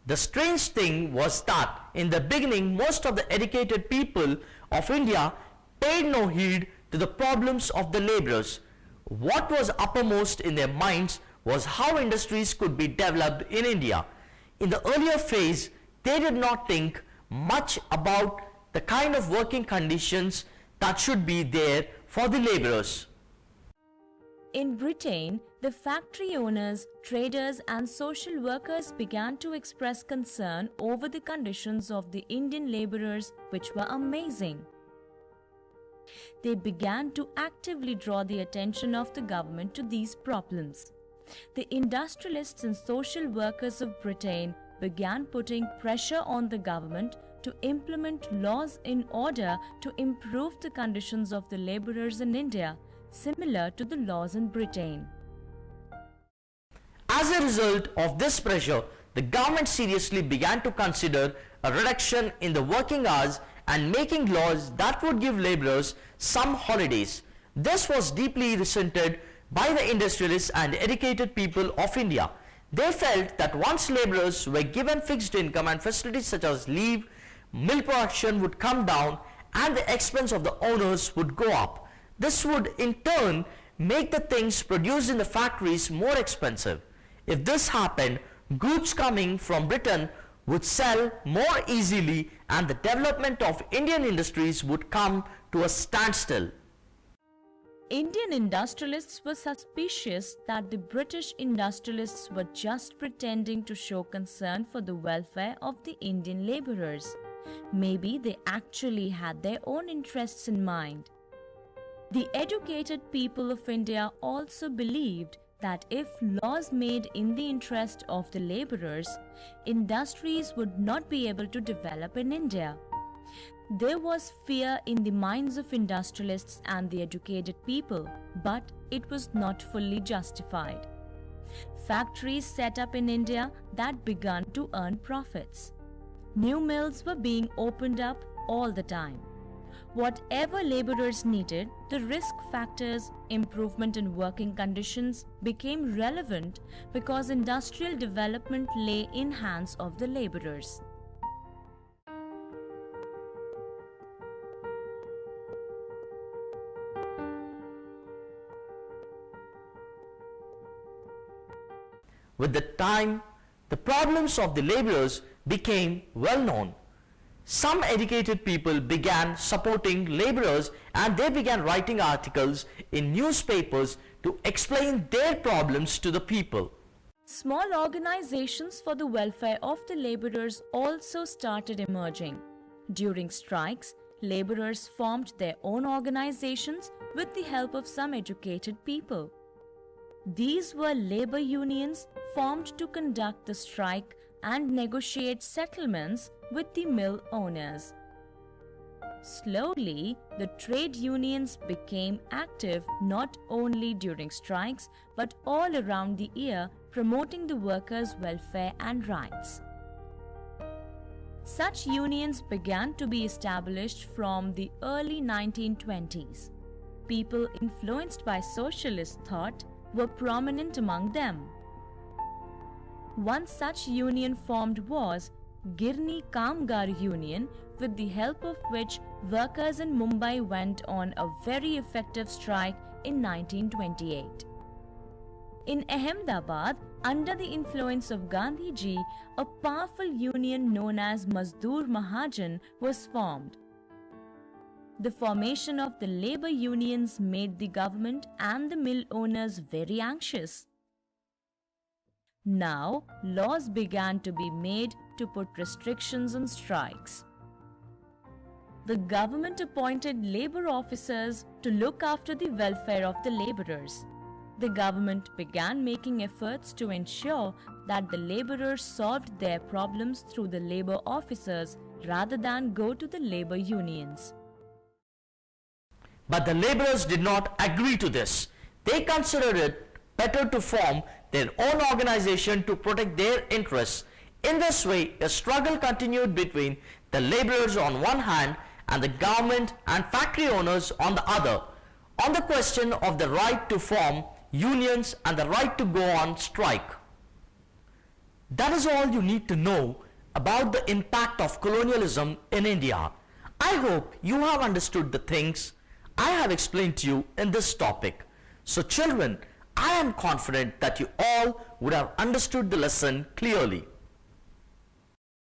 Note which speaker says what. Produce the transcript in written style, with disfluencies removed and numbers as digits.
Speaker 1: The strange thing was that in the beginning most of the educated people of India paid no heed to the problems of the laborers. What was uppermost in their minds was how industries could be developed in India. In the earlier phase, they did not think much about the kind of working conditions that should be there for the laborers.
Speaker 2: In Britain, the factory owners, traders and social workers began to express concern over the conditions of the Indian laborers, which were amazing. They began to actively draw the attention of the government to these problems. The industrialists and social workers of Britain began putting pressure on the government to implement laws in order to improve the conditions of the laborers in India, similar to the laws in Britain.
Speaker 1: As a result of this pressure, the government seriously began to consider a reduction in the working hours and making laws that would give laborers some holidays. This was deeply resented by the industrialists and educated people of India. They felt that once laborers were given fixed income and facilities such as leave, milk production would come down and the expense of the owners would go up. This would in turn make the things produced in the factories more expensive. If this happened, goods coming from Britain would sell more easily and the development of Indian industries would come to a standstill.
Speaker 2: Indian industrialists were suspicious that the British industrialists were just pretending to show concern for the welfare of the Indian laborers. Maybe they actually had their own interests in mind. The educated people of India also believed that if laws made in the interest of the laborers, industries would not be able to develop in India. There was fear in the minds of industrialists and the educated people, but it was not fully justified. Factories set up in India that began to earn profits. New mills were being opened up all the time. Whatever laborers needed, the risk factors, improvement in working conditions became relevant because industrial development lay in hands of the laborers.
Speaker 1: With the time, the problems of the laborers became well known. Some educated people began supporting laborers and they began writing articles in newspapers to explain their problems to the people.
Speaker 2: Small organizations for the welfare of the laborers also started emerging. During strikes, laborers formed their own organizations with the help of some educated people. These were labor unions formed to conduct the strike and negotiate settlements with the mill owners. Slowly, the trade unions became active not only during strikes but all around the year, promoting the workers' welfare and rights. Such unions began to be established from the early 1920s. People influenced by socialist thought were prominent among them. One such union formed was Girni Kamgar Union, with the help of which workers in Mumbai went on a very effective strike in 1928. In Ahmedabad, under the influence of Gandhiji, a powerful union known as Mazdoor Mahajan was formed. The formation of the labor unions made the government and the mill owners very anxious. Now, laws began to be made to put restrictions on strikes. The government appointed labor officers to look after the welfare of the laborers. The government began making efforts to ensure that the laborers solved their problems through the labor officers rather than go to the labor unions.
Speaker 1: But the laborers did not agree to this. They considered it better to form their own organization to protect their interests. In this way, a struggle continued between the laborers on one hand and the government and factory owners on the other, on the question of the right to form unions and the right to go on strike. That is all you need to know about the impact of colonialism in India. I hope you have understood the things I have explained to you in this topic. So children, I am confident that you all would have understood the lesson clearly.